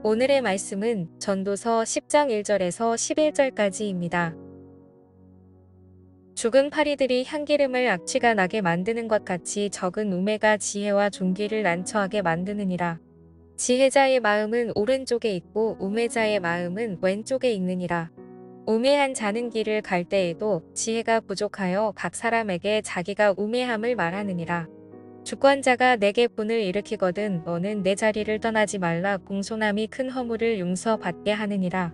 오늘의 말씀은 전도서 10장 1절에서 11절까지입니다. 죽은 파리들이 향기름을 악취가 나게 만드는 것 같이 적은 우매가 지혜와 존귀를 난처하게 만드느니라. 지혜자의 마음은 오른쪽에 있고 우매자의 마음은 왼쪽에 있느니라. 우매한 자는 길을 갈 때에도 지혜가 부족하여 각 사람에게 자기가 우매함을 말하느니라. 주권자가 내게 분을 일으키거든 너는 내 자리를 떠나지 말라. 공손함이 큰 허물을 용서받게 하느니라.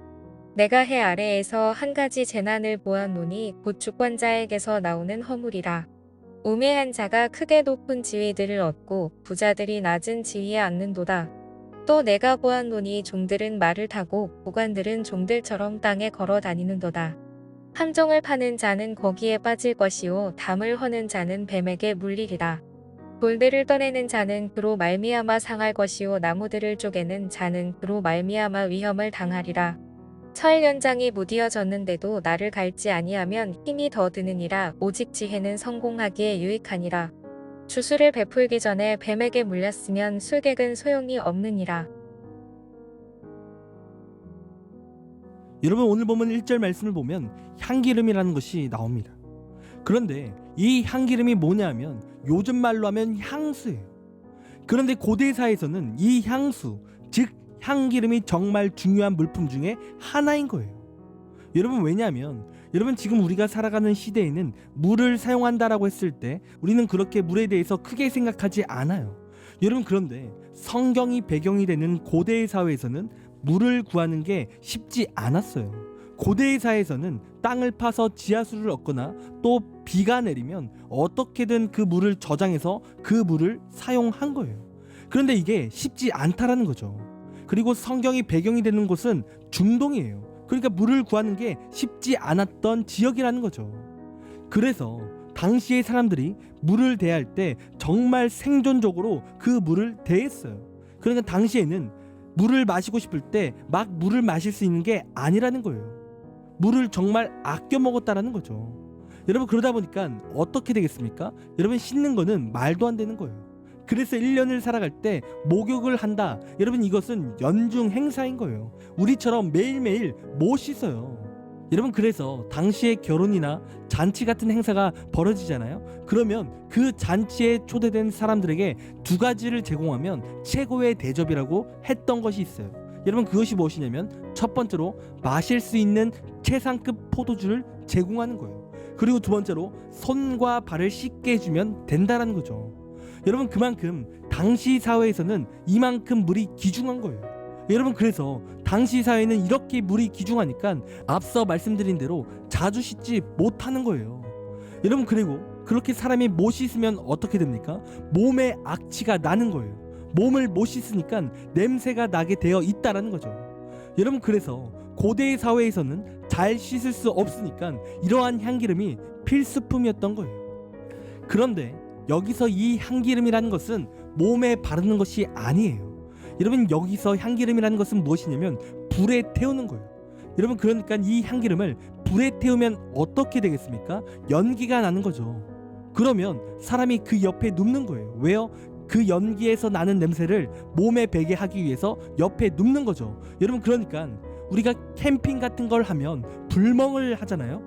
내가 해 아래에서 한 가지 재난을 보았노니 곧 주권자에게서 나오는 허물이라. 우매한 자가 크게 높은 지위들을 얻고 부자들이 낮은 지위에 앉는도다. 또 내가 보았노니 종들은 말을 타고 보관들은 종들처럼 땅에 걸어 다니는도다. 함정을 파는 자는 거기에 빠질 것이요 담을 허는 자는 뱀에게 물리리라. 돌들을 떠내는 자는 그로 말미암아 상할 것이요 나무들을 쪼개는 자는 그로 말미암아 위험을 당하리라. 철 연장이 무디어졌는데도 나를 갈지 아니하면 힘이 더 드느니라. 오직 지혜는 성공하기에 유익하니라. 주술을 베풀기 전에 뱀에게 물렸으면 술객은 소용이 없느니라. 여러분, 오늘 보면 1절 말씀을 보면 향기름이라는 것이 나옵니다. 그런데 이 향기름이 뭐냐 하면 요즘 말로 하면 향수예요. 그런데 고대사에서는 이 향수, 즉 향기름이 정말 중요한 물품 중에 하나인 거예요. 여러분, 왜냐하면 여러분 지금 우리가 살아가는 시대에는 물을 사용한다라고 했을 때 우리는 그렇게 물에 대해서 크게 생각하지 않아요. 여러분, 그런데 성경이 배경이 되는 고대의 사회에서는 물을 구하는 게 쉽지 않았어요. 고대의 사회에서는 땅을 파서 지하수를 얻거나 또 비가 내리면 어떻게든 그 물을 저장해서 그 물을 사용한 거예요. 그런데 이게 쉽지 않다라는 거죠. 그리고 성경이 배경이 되는 곳은 중동이에요. 그러니까 물을 구하는 게 쉽지 않았던 지역이라는 거죠. 그래서 당시의 사람들이 물을 대할 때 정말 생존적으로 그 물을 대했어요. 그러니까 당시에는 물을 마시고 싶을 때 막 물을 마실 수 있는 게 아니라는 거예요. 물을 정말 아껴 먹었다라는 거죠. 여러분, 그러다 보니까 어떻게 되겠습니까? 여러분, 씻는 거는 말도 안 되는 거예요. 그래서 1년을 살아갈 때 목욕을 한다. 여러분, 이것은 연중 행사인 거예요. 우리처럼 매일매일 못 씻어요. 여러분, 그래서 당시에 결혼이나 잔치 같은 행사가 벌어지잖아요. 그러면 그 잔치에 초대된 사람들에게 두 가지를 제공하면 최고의 대접이라고 했던 것이 있어요. 여러분, 그것이 무엇이냐면 첫 번째로 마실 수 있는 최상급 포도주를 제공하는 거예요. 그리고 두 번째로 손과 발을 씻게 해주면 된다라는 거죠. 여러분, 그만큼 당시 사회에서는 이만큼 물이 귀중한 거예요. 여러분, 그래서 당시 사회는 이렇게 물이 귀중하니까 앞서 말씀드린 대로 자주 씻지 못하는 거예요. 여러분, 그리고 그렇게 사람이 못 씻으면 어떻게 됩니까? 몸에 악취가 나는 거예요. 몸을 못 씻으니까 냄새가 나게 되어 있다라는 거죠. 여러분, 그래서 고대의 사회에서는 잘 씻을 수 없으니까 이러한 향기름이 필수품이었던 거예요. 그런데 여기서 이 향기름이라는 것은 몸에 바르는 것이 아니에요. 여러분, 여기서 향기름이라는 것은 무엇이냐면 불에 태우는 거예요. 여러분, 그러니까 이 향기름을 불에 태우면 어떻게 되겠습니까? 연기가 나는 거죠. 그러면 사람이 그 옆에 눕는 거예요. 왜요? 그 연기에서 나는 냄새를 몸에 배게 하기 위해서 옆에 눕는 거죠. 여러분, 그러니까 우리가 캠핑 같은 걸 하면 불멍을 하잖아요.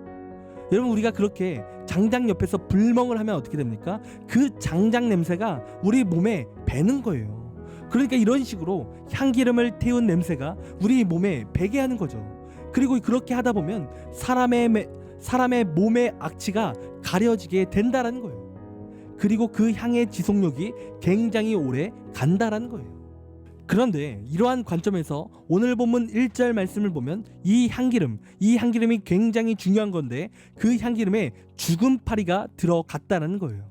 여러분, 우리가 그렇게 장작 옆에서 불멍을 하면 어떻게 됩니까? 그 장작 냄새가 우리 몸에 배는 거예요. 그러니까 이런 식으로 향기름을 태운 냄새가 우리 몸에 배게 하는 거죠. 그리고 그렇게 하다 보면 사람의 몸의 악취가 가려지게 된다라는 거예요. 그리고 그 향의 지속력이 굉장히 오래 간다라는 거예요. 그런데 이러한 관점에서 오늘 본문 1절 말씀을 보면 이 향기름이 굉장히 중요한 건데 그 향기름에 죽은 파리가 들어갔다는 거예요.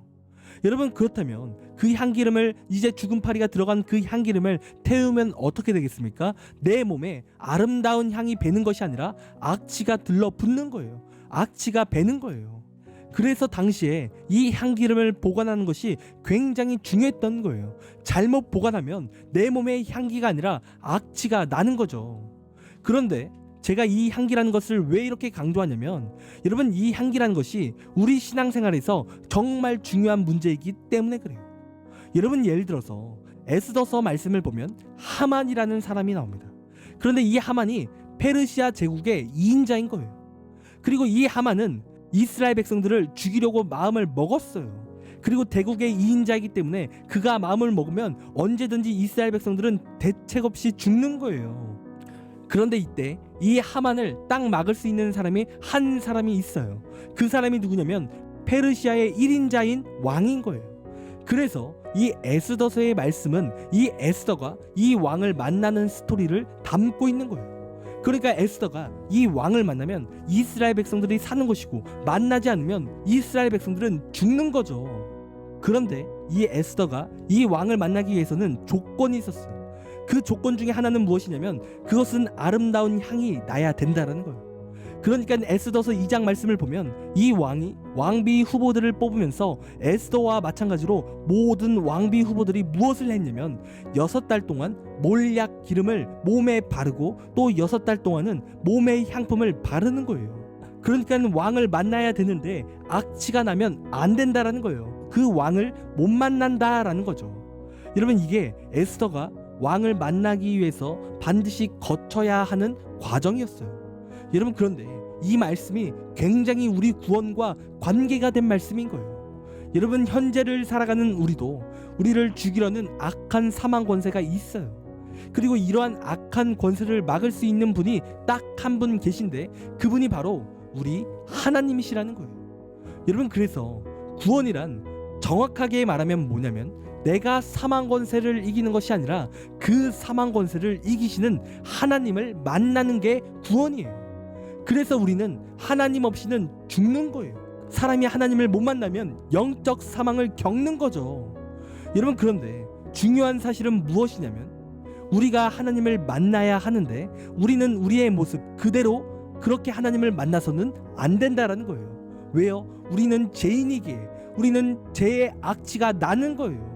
여러분, 그렇다면 그 향기름을 이제 죽은 파리가 들어간 그 향기름을 태우면 어떻게 되겠습니까? 내 몸에 아름다운 향이 배는 것이 아니라 악취가 들러붙는 거예요. 악취가 배는 거예요. 그래서 당시에 이 향기름을 보관하는 것이 굉장히 중요했던 거예요. 잘못 보관하면 내 몸에 향기가 아니라 악취가 나는 거죠. 그런데 제가 이 향기라는 것을 왜 이렇게 강조하냐면 여러분, 이 향기라는 것이 우리 신앙생활에서 정말 중요한 문제이기 때문에 그래요. 여러분, 예를 들어서 에스더서 말씀을 보면 하만이라는 사람이 나옵니다. 그런데 이 하만이 페르시아 제국의 2인자인 거예요. 그리고 이 하만은 이스라엘 백성들을 죽이려고 마음을 먹었어요. 그리고 대국의 2인자이기 때문에 그가 마음을 먹으면 언제든지 이스라엘 백성들은 대책 없이 죽는 거예요. 그런데 이때 이 하만을 딱 막을 수 있는 사람이 한 사람이 있어요. 그 사람이 누구냐면 페르시아의 1인자인 왕인 거예요. 그래서 이 에스더서의 말씀은 이 에스더가 이 왕을 만나는 스토리를 담고 있는 거예요. 그러니까 에스더가 이 왕을 만나면 이스라엘 백성들이 사는 것이고, 만나지 않으면 이스라엘 백성들은 죽는 거죠. 그런데 이 에스더가 이 왕을 만나기 위해서는 조건이 있었어요. 그 조건 중에 하나는 무엇이냐면 그것은 아름다운 향이 나야 된다는 거예요. 그러니까 에스더서 2장 말씀을 보면 이 왕이 왕비 후보들을 뽑으면서 에스더와 마찬가지로 모든 왕비 후보들이 무엇을 했냐면 6달 동안 몰약 기름을 몸에 바르고 또 6달 동안은 몸에 향품을 바르는 거예요. 그러니까 왕을 만나야 되는데 악취가 나면 안 된다라는 거예요. 그 왕을 못 만난다라는 거죠. 여러분, 이게 에스더가 왕을 만나기 위해서 반드시 거쳐야 하는 과정이었어요. 여러분, 그런데 이 말씀이 굉장히 우리 구원과 관계가 된 말씀인 거예요. 여러분, 현재를 살아가는 우리도 우리를 죽이려는 악한 사망 권세가 있어요. 그리고 이러한 악한 권세를 막을 수 있는 분이 딱 한 분 계신데 그분이 바로 우리 하나님이시라는 거예요. 여러분, 그래서 구원이란 정확하게 말하면 뭐냐면 내가 사망 권세를 이기는 것이 아니라 그 사망 권세를 이기시는 하나님을 만나는 게 구원이에요. 그래서 우리는 하나님 없이는 죽는 거예요. 사람이 하나님을 못 만나면 영적 사망을 겪는 거죠. 여러분, 그런데 중요한 사실은 무엇이냐면 우리가 하나님을 만나야 하는데 우리는 우리의 모습 그대로 그렇게 하나님을 만나서는 안 된다라는 거예요. 왜요? 우리는 죄인이기에 우리는 죄의 악취가 나는 거예요.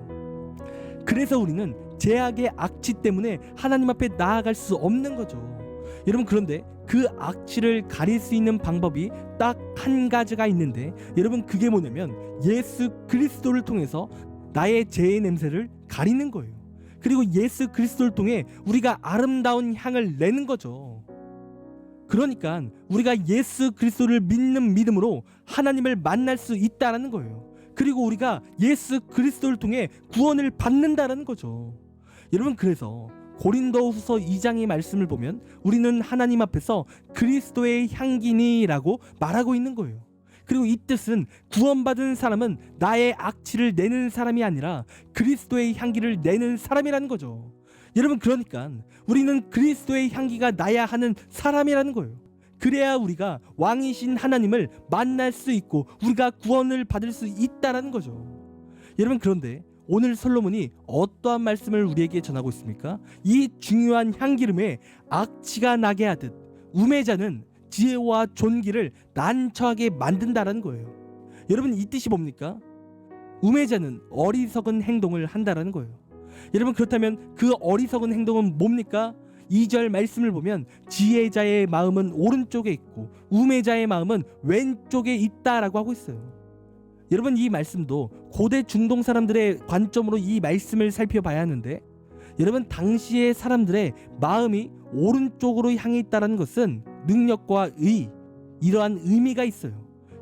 그래서 우리는 죄악의 악취 때문에 하나님 앞에 나아갈 수 없는 거죠. 여러분, 그런데 그 악취를 가릴 수 있는 방법이 딱 한 가지가 있는데 여러분, 그게 뭐냐면 예수 그리스도를 통해서 나의 죄의 냄새를 가리는 거예요. 그리고 예수 그리스도를 통해 우리가 아름다운 향을 내는 거죠. 그러니까 우리가 예수 그리스도를 믿는 믿음으로 하나님을 만날 수 있다라는 거예요. 그리고 우리가 예수 그리스도를 통해 구원을 받는다라는 거죠. 여러분, 그래서 고린도후서 2장의 말씀을 보면 우리는 하나님 앞에서 그리스도의 향기니라고 말하고 있는 거예요. 그리고 이 뜻은 구원받은 사람은 나의 악취를 내는 사람이 아니라 그리스도의 향기를 내는 사람이라는 거죠. 여러분, 그러니까 우리는 그리스도의 향기가 나야 하는 사람이라는 거예요. 그래야 우리가 왕이신 하나님을 만날 수 있고 우리가 구원을 받을 수 있다라는 거죠. 여러분, 그런데 오늘 솔로몬이 어떠한 말씀을 우리에게 전하고 있습니까? 이 중요한 향기름에 악취가 나게 하듯 우매자는 지혜와 존귀를 난처하게 만든다라는 거예요. 여러분, 이 뜻이 뭡니까? 우매자는 어리석은 행동을 한다라는 거예요. 여러분, 그렇다면 그 어리석은 행동은 뭡니까? 2절 말씀을 보면 지혜자의 마음은 오른쪽에 있고 우매자의 마음은 왼쪽에 있다라고 하고 있어요. 여러분, 이 말씀도 고대 중동 사람들의 관점으로 이 말씀을 살펴봐야 하는데 여러분, 당시의 사람들의 마음이 오른쪽으로 향해 있다는 것은 능력과 의, 이러한 의미가 있어요.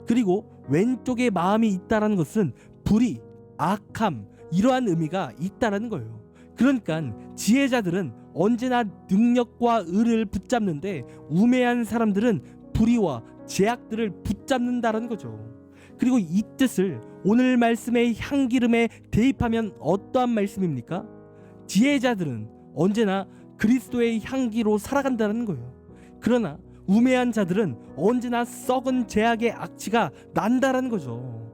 그리고 왼쪽에 마음이 있다는 것은 불의, 악함, 이러한 의미가 있다는 거예요. 그러니까 지혜자들은 언제나 능력과 의를 붙잡는데 우매한 사람들은 불의와 죄악들을 붙잡는다는 거죠. 그리고 이 뜻을 오늘 말씀의 향기름에 대입하면 어떠한 말씀입니까? 지혜자들은 언제나 그리스도의 향기로 살아간다는 거예요. 그러나 우매한 자들은 언제나 썩은 죄악의 악취가 난다는 거죠.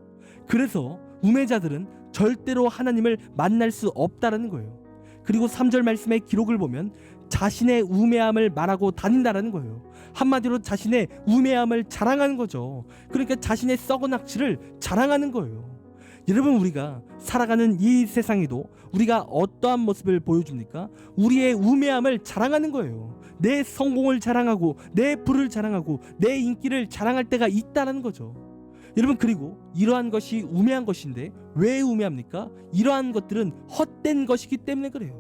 그래서 우매자들은 절대로 하나님을 만날 수 없다는 거예요. 그리고 3절 말씀의 기록을 보면 자신의 우매함을 말하고 다닌다는 거예요. 한마디로 자신의 우매함을 자랑하는 거죠. 그러니까 자신의 썩은 악취를 자랑하는 거예요. 여러분, 우리가 살아가는 이 세상에도 우리가 어떠한 모습을 보여줍니까? 우리의 우매함을 자랑하는 거예요. 내 성공을 자랑하고 내 부를 자랑하고 내 인기를 자랑할 때가 있다는 거죠. 여러분, 그리고 이러한 것이 우매한 것인데 왜 우매합니까? 이러한 것들은 헛된 것이기 때문에 그래요.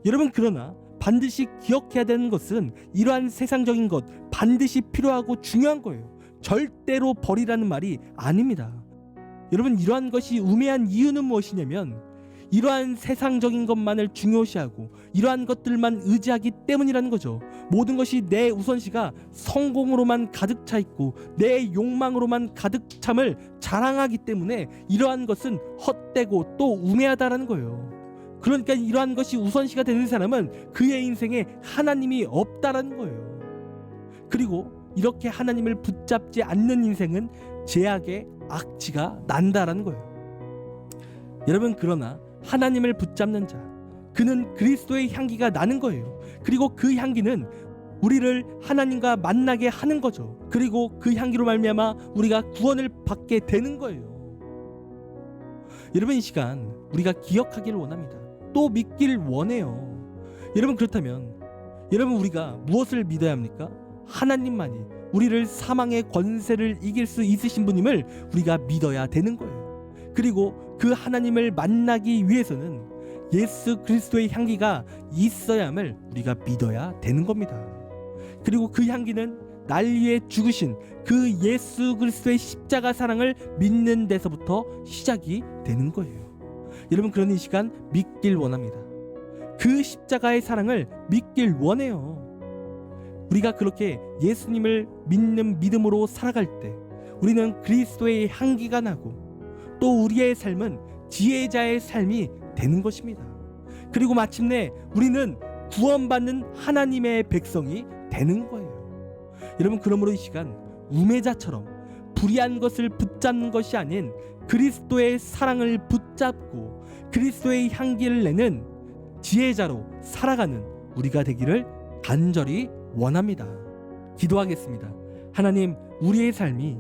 여러분, 그러나 반드시 기억해야 되는 것은 이러한 세상적인 것 반드시 필요하고 중요한 거예요. 절대로 버리라는 말이 아닙니다. 여러분, 이러한 것이 우매한 이유는 무엇이냐면 이러한 세상적인 것만을 중요시하고 이러한 것들만 의지하기 때문이라는 거죠. 모든 것이 내 우선시가 성공으로만 가득 차 있고 내 욕망으로만 가득 참을 자랑하기 때문에 이러한 것은 헛되고 또 우매하다라는 거예요. 그러니까 이러한 것이 우선시가 되는 사람은 그의 인생에 하나님이 없다라는 거예요. 그리고 이렇게 하나님을 붙잡지 않는 인생은 제약의 악취가 난다라는 거예요. 여러분, 그러나 하나님을 붙잡는 자, 그는 그리스도의 향기가 나는 거예요. 그리고 그 향기는 우리를 하나님과 만나게 하는 거죠. 그리고 그 향기로 말미암아 우리가 구원을 받게 되는 거예요. 여러분, 이 시간 우리가 기억하기를 원합니다. 또 믿길 원해요. 여러분, 그렇다면 여러분, 우리가 무엇을 믿어야 합니까? 하나님만이 우리를 사망의 권세를 이길 수 있으신 분임을 우리가 믿어야 되는 거예요. 그리고 그 하나님을 만나기 위해서는 예수 그리스도의 향기가 있어야 함을 우리가 믿어야 되는 겁니다. 그리고 그 향기는 날 위해 죽으신 그 예수 그리스도의 십자가 사랑을 믿는 데서부터 시작이 되는 거예요. 여러분, 그런 이 시간 믿길 원합니다. 그 십자가의 사랑을 믿길 원해요. 우리가 그렇게 예수님을 믿는 믿음으로 살아갈 때 우리는 그리스도의 향기가 나고 또 우리의 삶은 지혜자의 삶이 되는 것입니다. 그리고 마침내 우리는 구원받는 하나님의 백성이 되는 거예요. 여러분, 그러므로 이 시간 우매자처럼 불의한 것을 붙잡는 것이 아닌 그리스도의 사랑을 붙잡고 그리스도의 향기를 내는 지혜자로 살아가는 우리가 되기를 간절히 원합니다. 기도하겠습니다. 하나님, 우리의 삶이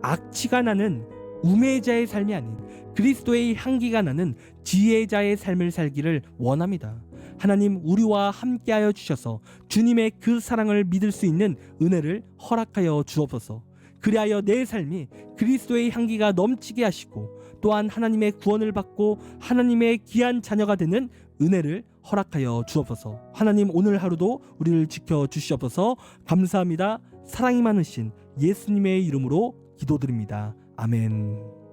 악취가 나는 우매자의 삶이 아닌 그리스도의 향기가 나는 지혜자의 삶을 살기를 원합니다. 하나님, 우리와 함께하여 주셔서 주님의 그 사랑을 믿을 수 있는 은혜를 허락하여 주옵소서. 그리하여 내 삶이 그리스도의 향기가 넘치게 하시고 또한 하나님의 구원을 받고 하나님의 귀한 자녀가 되는 은혜를 허락하여 주옵소서. 하나님, 오늘 하루도 우리를 지켜 주시옵소서. 감사합니다. 사랑이 많으신 예수님의 이름으로 기도드립니다. 아멘.